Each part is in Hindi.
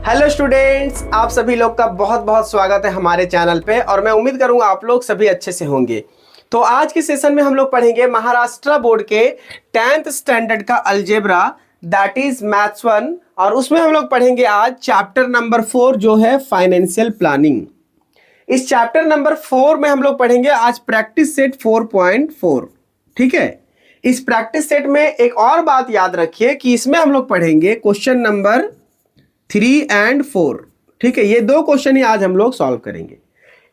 हेलो स्टूडेंट्स, आप सभी लोग का बहुत बहुत स्वागत है हमारे चैनल पे और मैं उम्मीद करूंगा आप लोग सभी अच्छे से होंगे। तो आज के सेशन में हम लोग पढ़ेंगे महाराष्ट्र बोर्ड के 10th स्टैंडर्ड का अलजेब्रा दैट इज मैथ्स 1 और उसमें हम लोग पढ़ेंगे आज चैप्टर नंबर 4 जो है फाइनेंशियल प्लानिंग। इस चैप्टर नंबर 4 में हम लोग पढ़ेंगे आज प्रैक्टिस सेट 4.4। ठीक है, इस प्रैक्टिस सेट में एक और बात याद रखिए कि इसमें हम लोग पढ़ेंगे क्वेश्चन नंबर 3 और 4। ठीक है, ये दो क्वेश्चन ही आज हम लोग सॉल्व करेंगे।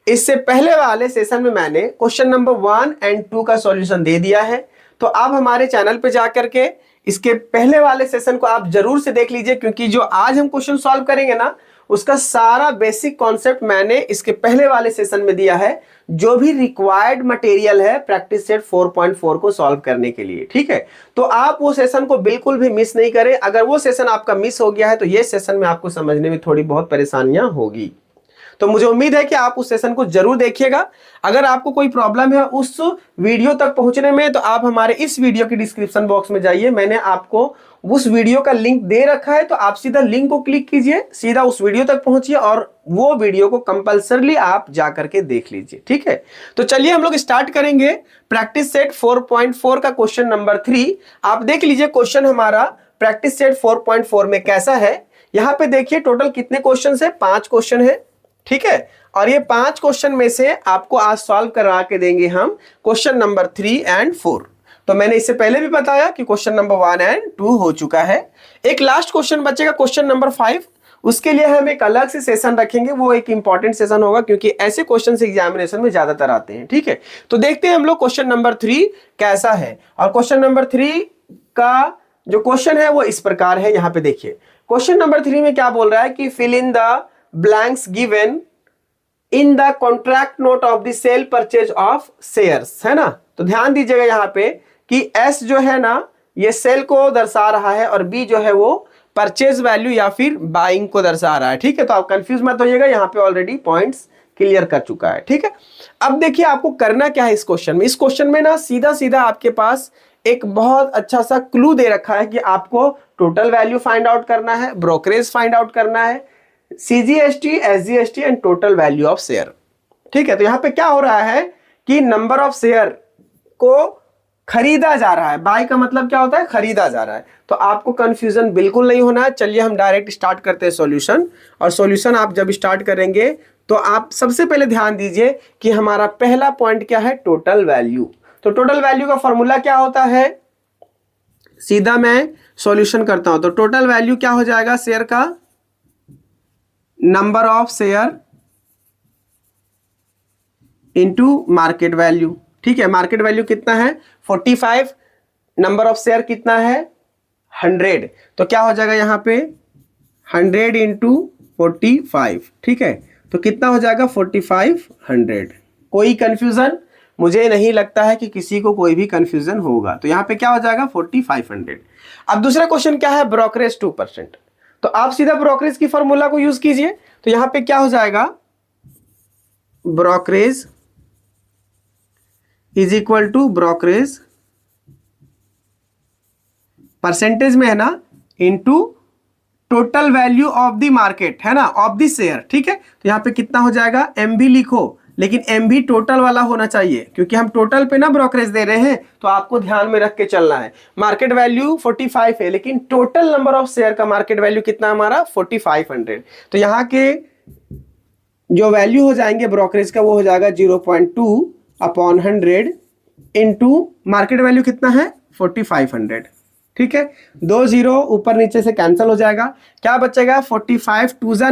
इससे पहले वाले सेशन में मैंने क्वेश्चन नंबर 1 और 2 का सॉल्यूशन दे दिया है, तो आप हमारे चैनल पे जाकर के इसके पहले वाले सेशन को आप जरूर से देख लीजिए, क्योंकि जो आज हम क्वेश्चन सॉल्व करेंगे ना उसका सारा बेसिक कॉन्सेप्ट मैंने इसके पहले वाले सेशन में दिया है, जो भी रिक्वायर्ड मटेरियल है प्रैक्टिस सेट 4.4 को सॉल्व करने के लिए। ठीक है, तो आप वो सेशन को बिल्कुल भी मिस नहीं करें। अगर वो सेशन आपका मिस हो गया है तो ये सेशन में आपको समझने में थोड़ी बहुत परेशानियां होगी, तो मुझे उम्मीद है कि आप उस सेशन को जरूर देखिएगा। अगर आपको कोई प्रॉब्लम है उस वीडियो तक पहुंचने में तो आप हमारे इस वीडियो के डिस्क्रिप्शन बॉक्स में जाइए, मैंने आपको उस वीडियो का लिंक दे रखा है, तो आप सीधा लिंक को क्लिक कीजिए, सीधा उस वीडियो तक पहुंचिए और वो वीडियो को कंपल्सरली आप जाकर के देख लीजिए। ठीक है, तो चलिए हम लोग स्टार्ट करेंगे प्रैक्टिस सेट 4.4 का क्वेश्चन नंबर 3। आप देख लीजिए क्वेश्चन हमारा प्रैक्टिस सेट 4.4 में कैसा है। यहां पे देखिए टोटल कितने क्वेश्चन है, 5 क्वेश्चन है। ठीक है, और ये 5 क्वेश्चन में से आपको आज सॉल्व करा के देंगे हम क्वेश्चन नंबर 3 और 4। तो मैंने इससे पहले भी बताया कि क्वेश्चन नंबर 1 और 2 हो चुका है। एक लास्ट क्वेश्चन बचेगा क्वेश्चन नंबर 5, उसके लिए हम एक अलग से सेशन रखेंगे, वो एक इंपॉर्टेंट सेशन होगा क्योंकि ऐसे क्वेश्चन एग्जामिनेशन में ज्यादातर आते हैं। ठीक है, तो देखते हैं हम लोग क्वेश्चन नंबर 3 कैसा है। और क्वेश्चन नंबर 3 का जो क्वेश्चन है वो इस प्रकार है। यहाँ पे देखिए क्वेश्चन नंबर 3 में क्या बोल रहा है कि fill in the blanks given in the contract note of the sale purchase of shares, है ना। तो ध्यान दीजिएगा यहाँ पे कि S जो है ना ये सेल को दर्शा रहा है और B जो है वो परचेज वैल्यू या फिर बाइंग को दर्शा रहा है। ठीक है, तो आप कंफ्यूज मत होइएगा, यहाँ पे ऑलरेडी पॉइंट्स क्लियर कर चुका है। ठीक है, अब देखिए आपको करना क्या है इस क्वेश्चन में। इस क्वेश्चन में ना सीधा सीधा आपके पास एक बहुत अच्छा सा क्लू दे रखा है कि आपको टोटल वैल्यू फाइंड आउट करना है, ब्रोकरेज फाइंड आउट करना है, CGST, SGST and total value of share. ठीक है, तो यहां पे क्या हो रहा है कि नंबर ऑफ शेयर को खरीदा जा रहा है। बाय का मतलब क्या होता है, खरीदा जा रहा है। तो आपको कंफ्यूजन बिल्कुल नहीं होना है। चलिए हम डायरेक्ट स्टार्ट करते हैं सॉल्यूशन। और सॉल्यूशन आप जब स्टार्ट करेंगे तो आप सबसे पहले ध्यान दीजिए कि हमारा पहला पॉइंट क्या है, टोटल वैल्यू। तो टोटल वैल्यू का फॉर्मूला क्या होता है, सीधा मैं सॉल्यूशन करता हूं। तो टोटल वैल्यू क्या हो जाएगा, शेयर का number of share into market value. ठीक है, मार्केट वैल्यू कितना है 45, नंबर ऑफ शेयर कितना है 100, तो क्या हो जाएगा यहाँ पे 100 इंटू 45। ठीक है, तो कितना हो जाएगा 4500। कोई कंफ्यूजन, मुझे नहीं लगता है कि किसी को कोई भी कंफ्यूजन होगा। तो यहाँ पे क्या हो जाएगा 4500। अब दूसरा क्वेश्चन क्या है, ब्रोकरेज 2%। तो आप सीधा ब्रोकरेज की फॉर्मूला को यूज कीजिए। तो यहां पे क्या हो जाएगा, brokerage is equal to brokerage percentage में है ना into total value of the market, है ना, ऑफ द शेयर। ठीक है, तो यहां पे कितना हो जाएगा, MB लिखो, लेकिन MB टोटल वाला होना चाहिए क्योंकि हम टोटल पे ना ब्रोकरेज दे रहे हैं, तो आपको ध्यान में रख के चलना है। मार्केट वैल्यू 45 है लेकिन टोटल नंबर ऑफ शेयर का मार्केट वैल्यू कितना हमारा 4500। तो यहाँ के जो वैल्यू हो जाएंगे ब्रोकरेज का वो हो जाएगा 0.2 अपॉन 100 इंटू मार्केट वैल्यू कितना है 4500। ठीक है, 2 0 ऊपर नीचे से कैंसिल हो जाएगा, क्या बचेगा 45 2 जा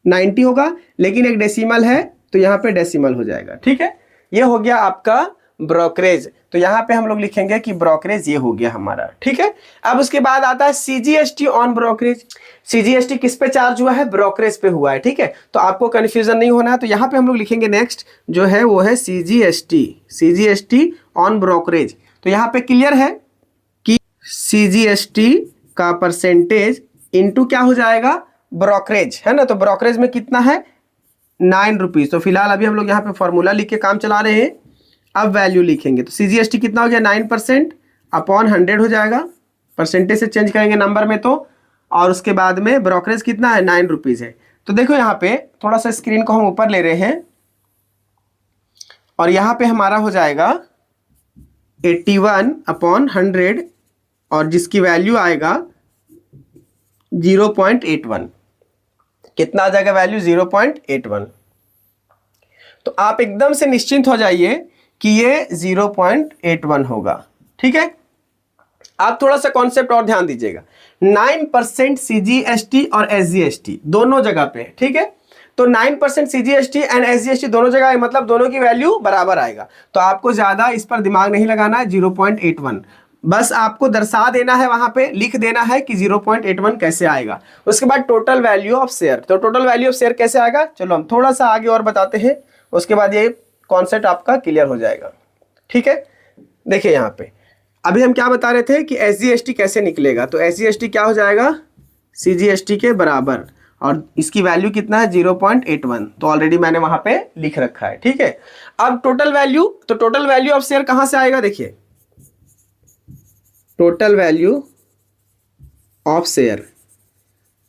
90 होगा, लेकिन एक डेसिमल है तो यहाँ पे डेसिमल हो जाएगा। ठीक है, ये हो गया आपका ब्रोकरेज। तो यहाँ पे हम लोग लिखेंगे कि ब्रोकरेज ये हो गया हमारा। ठीक है, अब उसके बाद आता है CGST ऑन ब्रोकरेज। CGST किस पे चार्ज हुआ है, ब्रोकरेज पे हुआ है। ठीक है, तो आपको कंफ्यूजन नहीं होना है। तो यहाँ पे हम लोग लिखेंगे नेक्स्ट जो है वो है CGST ऑन ब्रोकरेज। तो यहाँ पे क्लियर है कि CGST का परसेंटेज इंटू क्या हो जाएगा, ब्रोकरेज, है ना। तो ब्रोकरेज में कितना है 9 रुपीज। तो फिलहाल अभी हम लोग यहाँ पे फॉर्मूला लिख के काम चला रहे हैं। अब वैल्यू लिखेंगे तो CGST कितना हो गया 9% अपॉन 100 हो जाएगा, परसेंटेज से चेंज करेंगे नंबर में तो और उसके बाद में ब्रोकरेज कितना है 9 रुपीज़ है। तो देखो यहाँ पे थोड़ा सा स्क्रीन को हम ऊपर ले रहे हैं और यहाँ पे हमारा हो जाएगा 81/100 और जिसकी वैल्यू आएगा 0.81। कितना आ जाएगा वैल्यू 0.81। तो आप एकदम से निश्चिंत हो जाइए कि ये 0.81 होगा। ठीक है, आप थोड़ा सा कॉन्सेप्ट और ध्यान दीजिएगा। 9% CGST और SGST दोनों जगह पे, ठीक है। तो 9% CGST एंड SGST दोनों जगह, मतलब दोनों की वैल्यू बराबर आएगा। तो आपको ज्यादा इस पर दिमाग नहीं लगाना है। 0.81 बस आपको दर्शा देना है, वहां पे लिख देना है कि 0.81 कैसे आएगा। उसके बाद टोटल वैल्यू ऑफ शेयर। तो टोटल वैल्यू ऑफ शेयर कैसे आएगा, चलो हम थोड़ा सा आगे और बताते हैं, उसके बाद ये कॉन्सेप्ट आपका क्लियर हो जाएगा। ठीक है, देखिए यहाँ पे अभी हम क्या बता रहे थे कि SGST कैसे निकलेगा। तो SGST क्या हो जाएगा CGST के बराबर, और इसकी वैल्यू कितना है 0.81। तो ऑलरेडी मैंने वहां पे लिख रखा है। ठीक है, अब टोटल वैल्यू, तो टोटल वैल्यू ऑफ शेयर कहां से आएगा, देखिए टोटल वैल्यू ऑफ शेयर।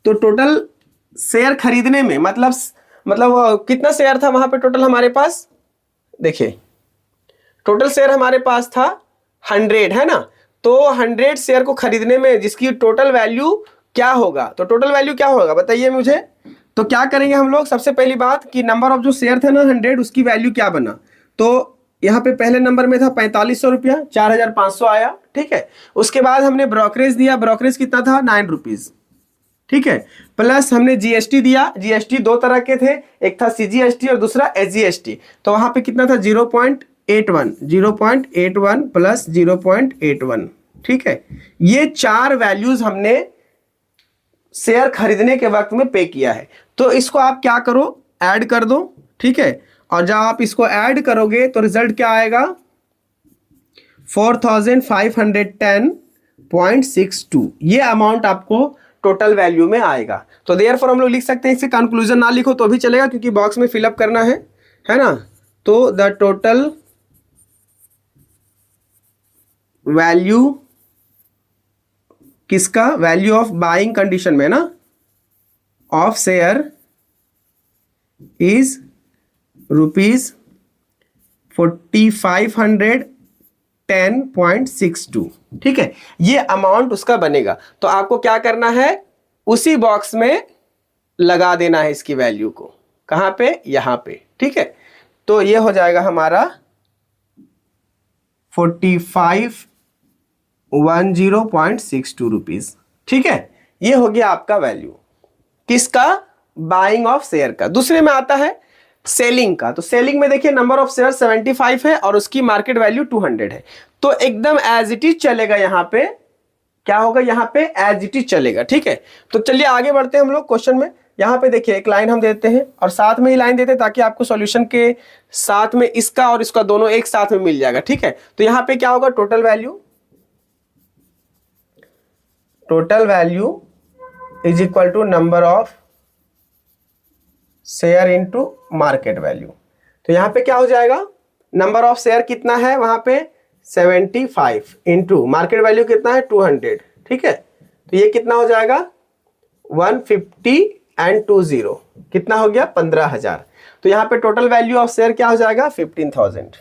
तो टोटल शेयर खरीदने में मतलब कितना शेयर था वहां पे टोटल हमारे पास, देखिए टोटल शेयर हमारे पास था 100, है ना। तो 100 शेयर को खरीदने में जिसकी टोटल वैल्यू क्या होगा, तो टोटल वैल्यू क्या होगा बताइए मुझे। तो क्या करेंगे हम लोग, सबसे पहली बात कि नंबर ऑफ जो शेयर थे ना 100, उसकी वैल्यू क्या बना। तो यहाँ पे पहले नंबर में था 4500 रुपया, 4500 आया। ठीक है, उसके बाद हमने ब्रोकरेज दिया, ब्रोकरेज कितना था 9 रुपीज। ठीक है, प्लस हमने GST दिया, GST दो तरह के थे, एक था CGST और दूसरा SGST। तो वहां पे कितना था 0.81 प्लस 0.81। ठीक है, ये चार वैल्यूज हमने शेयर खरीदने के वक्त में पे किया है। तो इसको आप क्या करो, ऐड कर दो। ठीक है, और जब आप इसको ऐड करोगे तो रिजल्ट क्या आएगा 4510.62। ये अमाउंट आपको टोटल वैल्यू में आएगा। तो देयरफॉर हम लोग लिख सकते हैं, इससे कंक्लूजन ना लिखो तो भी चलेगा क्योंकि बॉक्स में फिलअप करना है ना। तो द टोटल वैल्यू किसका, वैल्यू ऑफ बाइंग कंडीशन में ना, ऑफ शेयर इज ₹4510.62। ठीक है, ये अमाउंट उसका बनेगा। तो आपको क्या करना है, उसी बॉक्स में लगा देना है इसकी वैल्यू को, कहां पे, यहां पे। ठीक है, तो ये हो जाएगा हमारा 4510.62 रुपीज। ठीक है, ये हो गया आपका वैल्यू किसका, बाइंग ऑफ शेयर का। दूसरे में आता है सेलिंग का। तो सेलिंग में देखिए नंबर ऑफ शेयर 75 है और उसकी मार्केट वैल्यू 200 है। तो एकदम एज इट इज चलेगा, यहां पे क्या होगा, यहां पे एज इट इज चलेगा। ठीक है, तो चलिए आगे बढ़ते हैं हम लोग क्वेश्चन में। यहां पे देखिए एक लाइन हम देते हैं और साथ में ही लाइन देते हैं ताकि आपको सॉल्यूशन के साथ में इसका और इसका दोनों एक साथ में मिल जाएगा। ठीक है, तो यहां पे क्या होगा, total value is equal to number of share into market value. तो यहां पे क्या हो जाएगा, नंबर ऑफ शेयर कितना है वहां पे 75 इंटू मार्केट वैल्यू कितना है 200। ठीक है, तो ये कितना हो जाएगा 150 एंड 20 कितना हो गया 15,000। तो यहाँ पे टोटल वैल्यू ऑफ शेयर क्या हो जाएगा 15,000।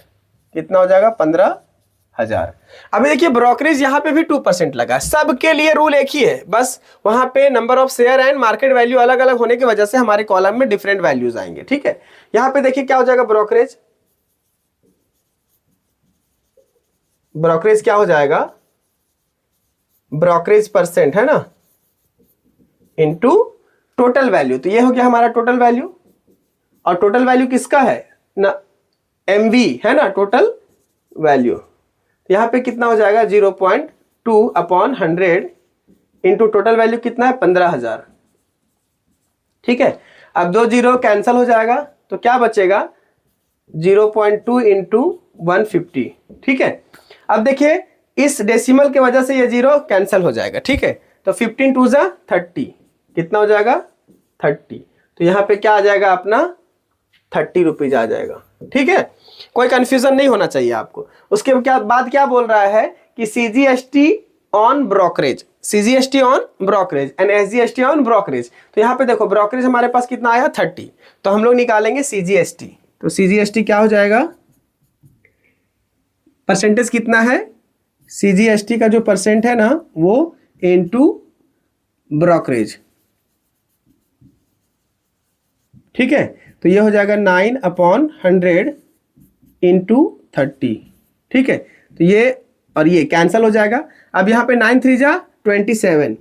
कितना हो जाएगा 15,000। अभी देखिए ब्रोकरेज यहाँ पे भी 2% लगा, सबके लिए रूल एक ही है, बस वहां पे number of share and market value अलग अलग होने की वजह से हमारे कॉलम में डिफरेंट वैल्यूज आएंगे। ठीक है, यहाँ पे देखिए क्या हो जाएगा ब्रोकरेज क्या हो जाएगा, ब्रोकरेज परसेंट है ना इनटू टोटल वैल्यू। तो ये हो गया हमारा टोटल वैल्यू, और टोटल वैल्यू किसका है ना, MV है ना टोटल वैल्यू। तो यहां पे कितना हो जाएगा 0.2/100 इंटू टोटल वैल्यू कितना है 15,000। ठीक है, अब 2 0 कैंसिल हो जाएगा तो क्या बचेगा 0.2 इंटू 150। ठीक है, अब देखिए इस डेसिमल के वजह से ये 0 कैंसिल हो जाएगा। ठीक है, तो 15 2 जा 30 कितना हो जाएगा 30। तो यहाँ पे क्या आ जाएगा अपना 30 रुपीज आ जाएगा। ठीक है, कोई कंफ्यूजन नहीं होना चाहिए आपको। उसके बाद क्या बोल रहा है कि CGST on brokerage, CGST on brokerage and SGST on brokerage. तो यहाँ पे देखो ब्रोकरेज हमारे पास कितना आया 30, तो हम लोग निकालेंगे CGST। तो CGST क्या हो जाएगा, परसेंटेज कितना है, CGST का जो परसेंट है ना वो इनटू ब्रोकरेज, ठीक है। तो ये हो जाएगा 9/100 इंटू 30, ठीक है। तो ये और ये कैंसिल हो जाएगा। अब यहाँ पे 9 3 जा 27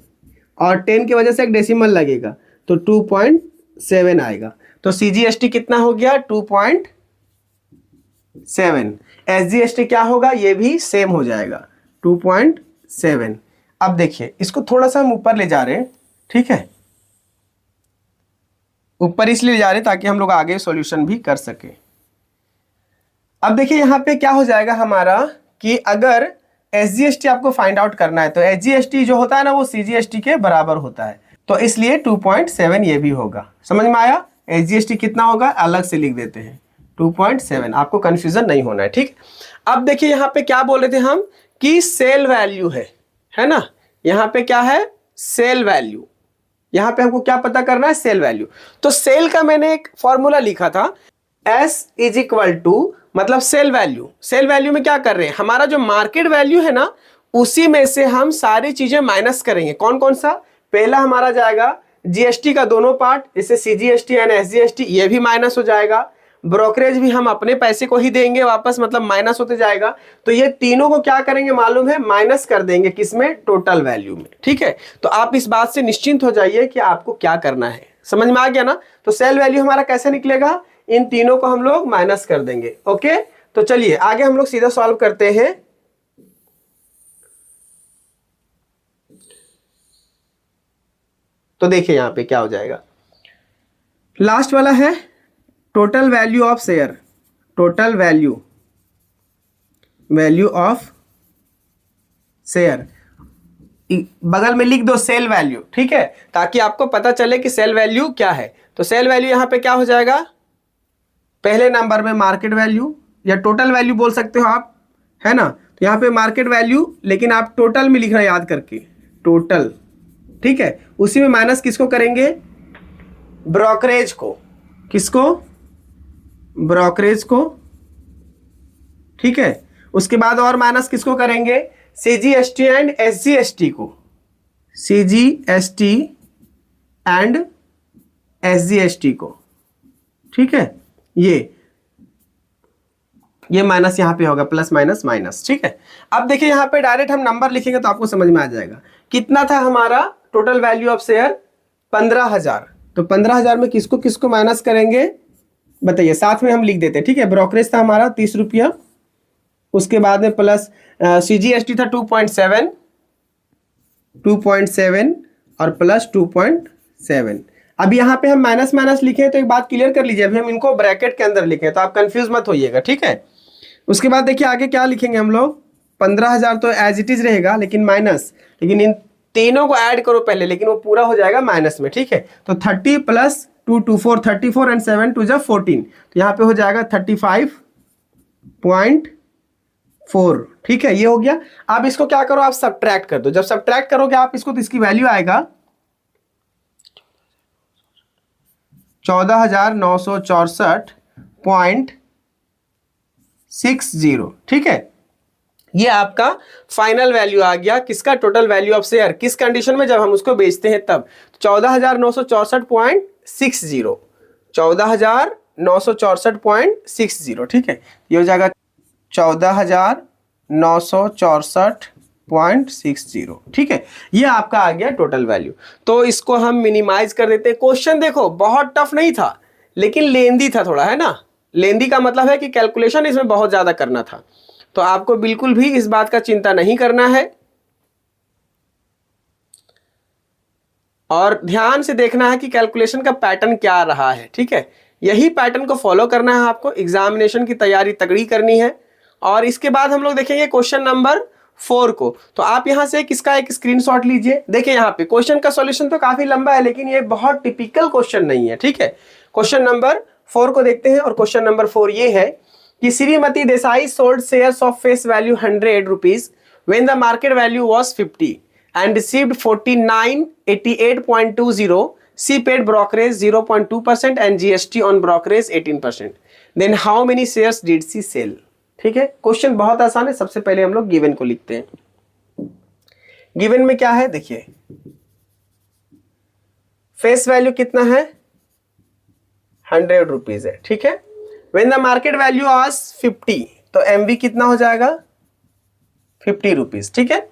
और 10 की वजह से एक डेसिमल लगेगा तो 2.7 आएगा। तो CGST कितना हो गया 2.7। SGST क्या होगा, ये भी सेम हो जाएगा 2.7। अब देखिए इसको थोड़ा सा हम ऊपर ले जा रहे हैं, ठीक है, ऊपर इसलिए जा रहे हैं ताकि हम लोग आगे सॉल्यूशन भी कर सके। अब देखिए यहाँ पे क्या हो जाएगा हमारा कि अगर SGST आपको फाइंड आउट करना है तो SGST जो होता है ना वो CGST के बराबर होता है, तो इसलिए 2.7 ये भी होगा। समझ में आया, SGST कितना होगा अलग से लिख देते हैं 2.7, आपको कंफ्यूजन नहीं होना है, ठीक। अब देखिए यहाँ पे क्या बोल रहे थे हम कि सेल वैल्यू है ना, यहाँ पे क्या है सेल वैल्यू, यहाँ पे हमको क्या पता करना है सेल वैल्यू। तो सेल का मैंने एक फॉर्मूला लिखा था S इज इक्वल टू मतलब सेल वैल्यू। सेल वैल्यू में क्या कर रहे हैं, हमारा जो मार्केट वैल्यू है ना उसी में से हम सारी चीजें माइनस करेंगे। कौन कौन सा, पहला हमारा जाएगा GST का दोनों पार्ट, जैसे CGST एंड SGST, ये भी माइनस हो जाएगा। ब्रोकरेज भी हम अपने पैसे को ही देंगे वापस, मतलब माइनस होते जाएगा। तो ये तीनों को क्या करेंगे मालूम है, माइनस कर देंगे किसमें, टोटल वैल्यू में, ठीक है। तो आप इस बात से निश्चिंत हो जाइए कि आपको क्या करना है। समझ में आ गया ना। तो सेल वैल्यू हमारा कैसे निकलेगा, इन तीनों को हम लोग माइनस कर देंगे। ओके, तो चलिए आगे हम लोग सीधा सॉल्व करते हैं। तो देखिए यहां पे क्या हो जाएगा, लास्ट वाला है total value of share, total value of share, बगल में लिख दो सेल वैल्यू, ठीक है, ताकि आपको पता चले कि सेल वैल्यू क्या है। तो सेल वैल्यू यहां पे क्या हो जाएगा, पहले नंबर में मार्केट वैल्यू या टोटल वैल्यू बोल सकते हो आप, है ना। तो यहाँ पे मार्केट वैल्यू, लेकिन आप टोटल में लिखना याद करके, टोटल, ठीक है। उसी में माइनस किसको करेंगे, ब्रोकरेज को, किसको, ब्रोकरेज को, ठीक है। उसके बाद और माइनस किसको करेंगे, CGST एंड SGST को, CGST एंड SGST को, ठीक है। ये माइनस यहाँ पे होगा, प्लस माइनस माइनस, ठीक है। अब देखिए यहाँ पे डायरेक्ट हम नंबर लिखेंगे तो आपको समझ में आ जाएगा कितना था हमारा टोटल वैल्यू ऑफ शेयर, 15,000। तो 15,000 में किसको किसको माइनस करेंगे बताइए, साथ में हम लिख देते हैं, ठीक है। ब्रोकरेज था हमारा 30 रुपया, उसके बाद में प्लस CGST था 2.7 और प्लस 2.7। अब यहाँ पे हम माइनस माइनस लिखे तो एक बात क्लियर कर लीजिए, अभी हम इनको ब्रैकेट के अंदर लिखे तो आप कंफ्यूज मत होइएगा, ठीक है। उसके बाद देखिए आगे क्या लिखेंगे हम लोग, 15,000 तो एज इट इज रहेगा लेकिन माइनस, लेकिन इन तीनों को ऐड करो पहले, लेकिन वो पूरा हो जाएगा माइनस में, ठीक है। तो 30 प्लस 2 2 4 34 एंड 7 2 14, तो यहाँ पे हो जाएगा 35.4, ठीक है। ये हो गया। अब इसको क्या करो, आप सब्ट्रैक्ट कर दो। जब सब्ट्रैक्ट करोगे आप इसको तो इसकी वैल्यू आएगा 14,964.60, ठीक है। ये आपका फाइनल वैल्यू आ गया किसका, टोटल वैल्यू ऑफ शेयर, किस कंडीशन में, जब हम उसको बेचते हैं तब। 14,964.60, 14,964.60, ठीक है। ये हो जाएगा 14,964.60, ठीक है। ये आपका आ गया टोटल वैल्यू। तो इसको हम मिनिमाइज कर देते हैं। क्वेश्चन देखो बहुत टफ नहीं था लेकिन लेंदी था थोड़ा, है ना। लेंदी का मतलब है कि कैलकुलेशन इसमें बहुत ज्यादा करना था, तो आपको बिल्कुल भी इस बात का चिंता नहीं करना है और ध्यान से देखना है कि कैलकुलेशन का पैटर्न क्या रहा है, ठीक है। यही पैटर्न को फॉलो करना है आपको, एग्जामिनेशन की तैयारी तगड़ी करनी है। और इसके बाद हम लोग देखेंगे क्वेश्चन नंबर 4 को। तो आप यहां से किसका एक स्क्रीनशॉट लीजिए। देखिए यहाँ पे क्वेश्चन का सॉल्यूशन तो काफी लंबा है लेकिन ये बहुत टिपिकल क्वेश्चन नहीं है, ठीक है। क्वेश्चन नंबर 4 को देखते हैं और क्वेश्चन नंबर 4 ये है कि Shrimati Desai sold shares of face value 100 rupees when the market value was 50 and received 4988.20. She paid brokerage 0.2% and GST on brokerage 18%. Then how many shares did she sell? ठीक है, क्वेश्चन बहुत आसान है। सबसे पहले हम लोग गिवन को लिखते हैं। गिवन में क्या है देखिए, फेस वैल्यू कितना है 100 रुपीज है, ठीक है। व्हेन द मार्केट वैल्यू आज 50, तो एमवी कितना हो जाएगा 50 रुपीज, ठीक है।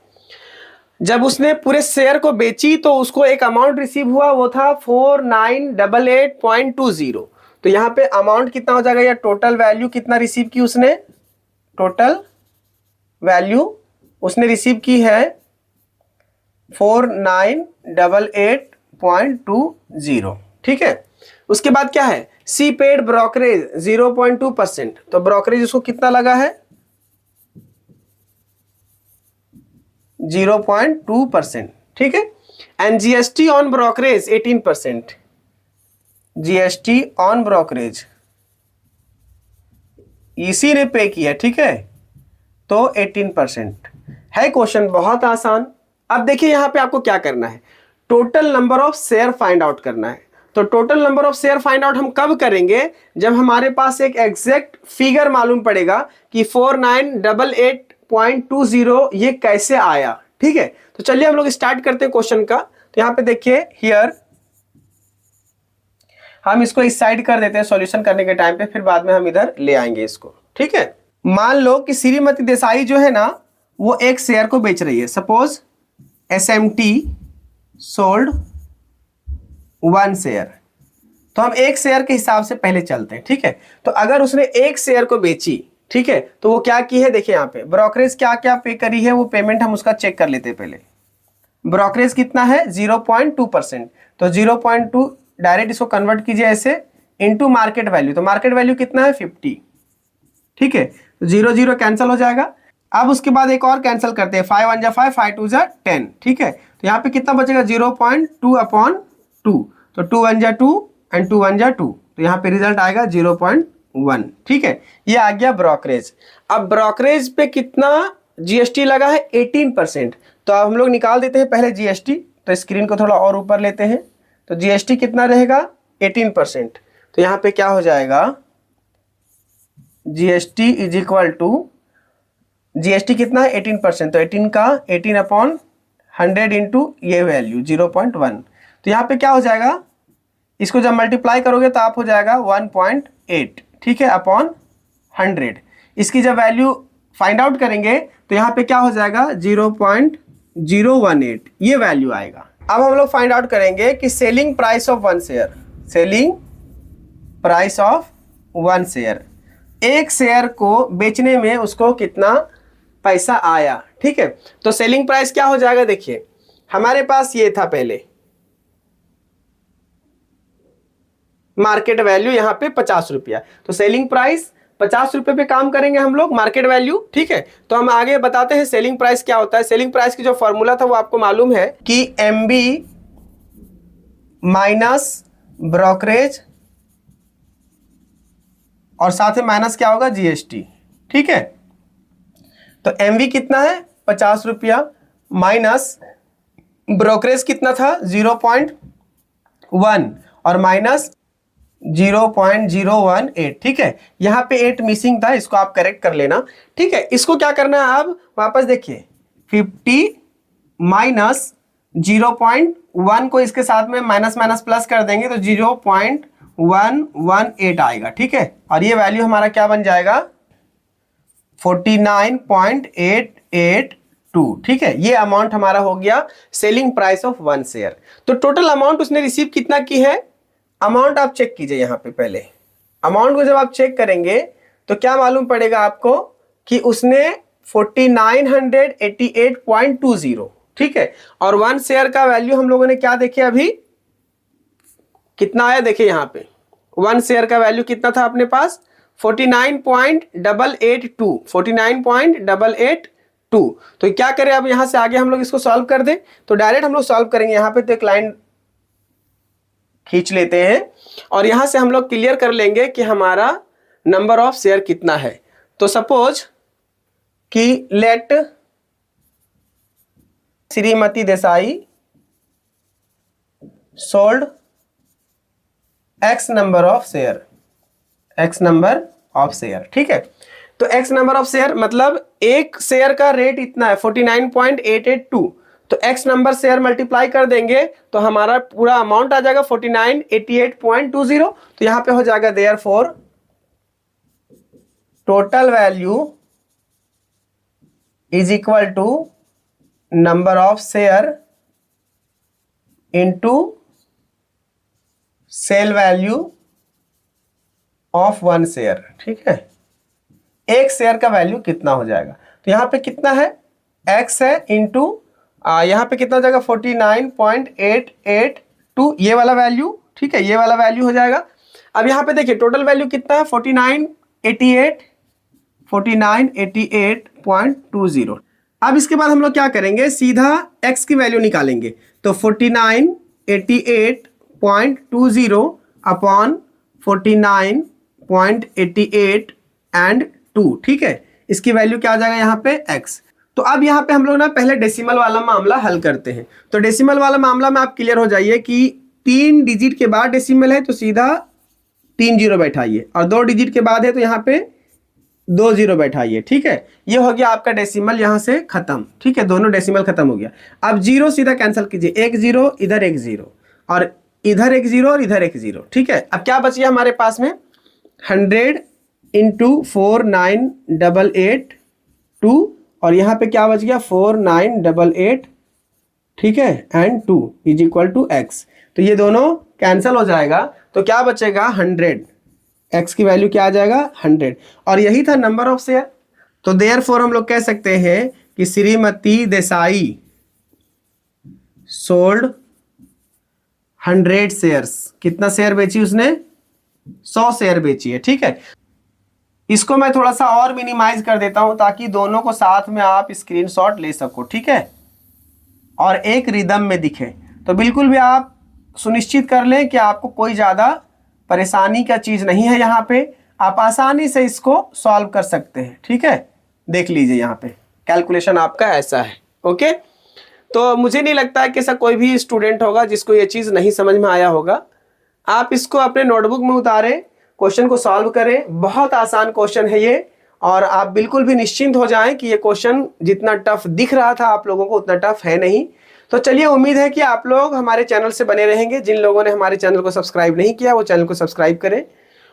जब उसने पूरे शेयर को बेची तो उसको एक अमाउंट रिसीव हुआ, वो था 4988.20। तो यहाँ पे अमाउंट कितना हो जाएगा या टोटल वैल्यू कितना रिसीव की उसने, टोटल वैल्यू उसने रिसीव की है 4988.20, ठीक है। उसके बाद क्या है, सी पेड ब्रोकरेज 0.2%, तो ब्रोकरेज उसको कितना लगा है 0.2%, ठीक है। And GST on brokerage 18%, GST on brokerage इसी ने पे किया, ठीक है, तो 18% है। क्वेश्चन बहुत आसान। अब देखिए यहां पे आपको क्या करना है, total number of share find out करना है। तो total number of share find out हम कब करेंगे, जब हमारे पास एक एग्जैक्ट फिगर मालूम पड़ेगा कि 4988.20 ये कैसे आया, ठीक है। तो चलिए हम लोग स्टार्ट करते हैं क्वेश्चन का। तो यहां पे देखिए हियर, हम इसको इस साइड कर देते हैं सॉल्यूशन करने के टाइम पे, फिर बाद में हम इधर ले आएंगे इसको, ठीक है। मान लो कि श्रीमती देसाई जो है ना वो एक शेयर को बेच रही है। सपोज SMT सोल्ड 1 शेयर, तो हम एक शेयर के हिसाब से पहले चलते हैं, ठीक है। तो अगर उसने एक शेयर को बेची, ठीक है, तो वो क्या की है देखिए यहाँ पे ब्रोकरेज क्या क्या पे करी है, वो पेमेंट हम उसका चेक कर लेते हैं पहले। ब्रोकरेज कितना है 0.2%, तो 0.2 डायरेक्ट इसको कन्वर्ट कीजिए ऐसे इनटू मार्केट वैल्यू। तो मार्केट वैल्यू कितना है 50, ठीक है। तो 0 0 कैंसिल हो जाएगा। अब उसके बाद एक और कैंसिल करते हैं, 5 1 जा 5, 5 2 जा 10, ठीक है। तो यहाँ पे कितना बचेगा 0.2/2, तो 2 1 जा 2 एंड 2 1 जा 2, तो यहाँ पे रिजल्ट आएगा 0.1, ठीक है। ये आ गया ब्रोकरेज। अब ब्रोकरेज पे कितना जीएसटी लगा है 18%, तो अब हम लोग निकाल देते हैं पहले जीएसटी। तो स्क्रीन को थोड़ा और ऊपर लेते हैं, तो जीएसटी कितना रहेगा 18%। तो यहाँ पे क्या हो जाएगा, GST is equal to, GST कितना है 18%, तो 18 का 18/100 इंटू ये वैल्यू 0.1। तो यहाँ पे क्या हो जाएगा, इसको जब मल्टीप्लाई करोगे तो आप हो जाएगा 1.8, ठीक है, अपॉन 100। इसकी जब वैल्यू फाइंड आउट करेंगे तो यहाँ पे क्या हो जाएगा 0.018, ये वैल्यू आएगा। अब हम लोग फाइंड आउट करेंगे कि selling price of 1 share, selling price of 1 share, एक शेयर को बेचने में उसको कितना पैसा आया, ठीक है। तो सेलिंग प्राइस क्या हो जाएगा, देखिए हमारे पास ये था पहले मार्केट वैल्यू यहाँ पे 50 रुपया, तो सेलिंग प्राइस 50 रुपये पे काम करेंगे हम लोग, मार्केट वैल्यू, ठीक है। तो हम आगे बताते हैं सेलिंग प्राइस क्या होता है। सेलिंग प्राइस की जो फॉर्मूला था वो आपको मालूम है कि MB माइनस ब्रोकरेज और साथ में माइनस क्या होगा जीएसटी, ठीक है। तो MB कितना है 50 रुपया, माइनस ब्रोकरेज कितना था 0.1 और माइनस 0.018, ठीक है। यहाँ पे 8 मिसिंग था, इसको आप करेक्ट कर लेना, ठीक है। इसको क्या करना है, अब वापस देखिए 50 माइनस 0.1 को इसके साथ में माइनस माइनस प्लस कर देंगे तो 0.118 आएगा, ठीक है। और ये वैल्यू हमारा क्या बन जाएगा 49.882, ठीक है। ये अमाउंट हमारा हो गया सेलिंग प्राइस ऑफ 1 शेयर। तो टोटल अमाउंट उसने रिसीव कितना की है, अमाउंट आप चेक कीजिए यहाँ पे। पहले अमाउंट को जब आप चेक करेंगे तो क्या मालूम पड़ेगा आपको कि उसने 4988.20, ठीक है। और 1 शेयर का वैल्यू हम लोगों ने क्या देखे अभी कितना आया, देखिए यहाँ पे 1 शेयर का वैल्यू कितना था अपने पास 49.882, 49.882। तो क्या करें अब यहां से आगे हम लोग इसको सॉल्व कर दें, तो डायरेक्ट हम लोग सॉल्व करेंगे। यहाँ पे तो एक लाइन खींच लेते हैं और यहां से हम लोग क्लियर कर लेंगे कि हमारा नंबर ऑफ शेयर कितना है। तो सपोज कि let Shrimati Desai sold X number of share, X number of share. ठीक है, तो एक्स नंबर ऑफ शेयर मतलब एक शेयर का रेट इतना है 49.882, तो एक्स नंबर शेयर मल्टीप्लाई कर देंगे तो हमारा पूरा अमाउंट आ जाएगा 4988.20। तो यहां पे हो जाएगा therefore total value is equal to number of share into sale value of one share. ठीक है, एक शेयर का वैल्यू कितना हो जाएगा, तो यहां पे कितना है x है इंटू यहां पे कितना हो जाएगा 49.882 ये वाला वैल्यू। ठीक है, ये वाला वैल्यू हो जाएगा। अब यहां पे देखिए टोटल वैल्यू कितना है 4988.20। अब इसके बाद हम लोग क्या करेंगे, सीधा x की वैल्यू निकालेंगे, तो 4988.20 अपॉन 49.88 एंड 2। ठीक है, इसकी वैल्यू क्या आ जाएगा यहाँ पे x। तो अब यहाँ पे हम लोग ना पहले डेसिमल वाला मामला हल करते हैं। तो डेसिमल वाला मामला में आप क्लियर हो जाइए कि 3 डिजिट के बाद डेसिमल है तो सीधा 3 जीरो बैठाइए, और 2 डिजिट के बाद है तो यहाँ पे 2 जीरो बैठाइए। ठीक है, ये हो गया आपका डेसिमल यहाँ से खत्म। ठीक है, दोनों डेसिमल खत्म हो गया। अब जीरो सीधा कैंसिल कीजिए, एक जीरो इधर एक जीरो और इधर एक जीरो और इधर एक जीरो। ठीक है, अब क्या बच गया हमारे पास में 100 इंटू 4988 और यहाँ पे क्या बच गया 4988। ठीक है, and 2 is equal to X. तो ये दोनों कैंसिल हो जाएगा, तो क्या बचेगा 100, एक्स की वैल्यू क्या आ जाएगा 100, और यही था नंबर ऑफ शेयर। तो देयरफॉर हम लोग कह सकते हैं कि श्रीमती देसाई सोल्ड 100 शेयर्स। कितना शेयर बेची उसने, 100 शेयर बेची है। ठीक है, इसको मैं थोड़ा सा और मिनिमाइज कर देता हूं ताकि दोनों को साथ में आप स्क्रीनशॉट ले सको। ठीक है, और एक रिदम में दिखे। तो बिल्कुल भी आप सुनिश्चित कर लें कि आपको कोई ज़्यादा परेशानी का चीज़ नहीं है, यहाँ पे आप आसानी से इसको सॉल्व कर सकते हैं। ठीक है, देख लीजिए यहाँ पे कैलकुलेशन आपका ऐसा है। ओके, तो मुझे नहीं लगता है कि ऐसा कोई भी स्टूडेंट होगा जिसको ये चीज़ नहीं समझ में आया होगा। आप इसको अपने नोटबुक में उतारें, क्वेश्चन को सॉल्व करें। बहुत आसान क्वेश्चन है ये, और आप बिल्कुल भी निश्चिंत हो जाएं कि ये क्वेश्चन जितना टफ दिख रहा था आप लोगों को उतना टफ है नहीं। तो चलिए, उम्मीद है कि आप लोग हमारे चैनल से बने रहेंगे। जिन लोगों ने हमारे चैनल को सब्सक्राइब नहीं किया वो चैनल को सब्सक्राइब करें,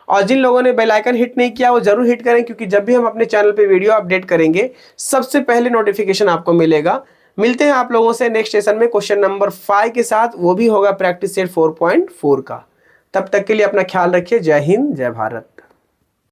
और जिन लोगों ने बेल आइकन हिट नहीं किया वो जरूर हिट करें, क्योंकि जब भी हम अपने चैनल पे वीडियो अपडेट करेंगे सबसे पहले नोटिफिकेशन आपको मिलेगा। मिलते हैं आप लोगों से नेक्स्ट सेशन में क्वेश्चन नंबर 5 के साथ, वो भी होगा प्रैक्टिस सेट 4.4 का। तब तक के लिए अपना ख्याल रखिए। जय हिंद, जय भारत।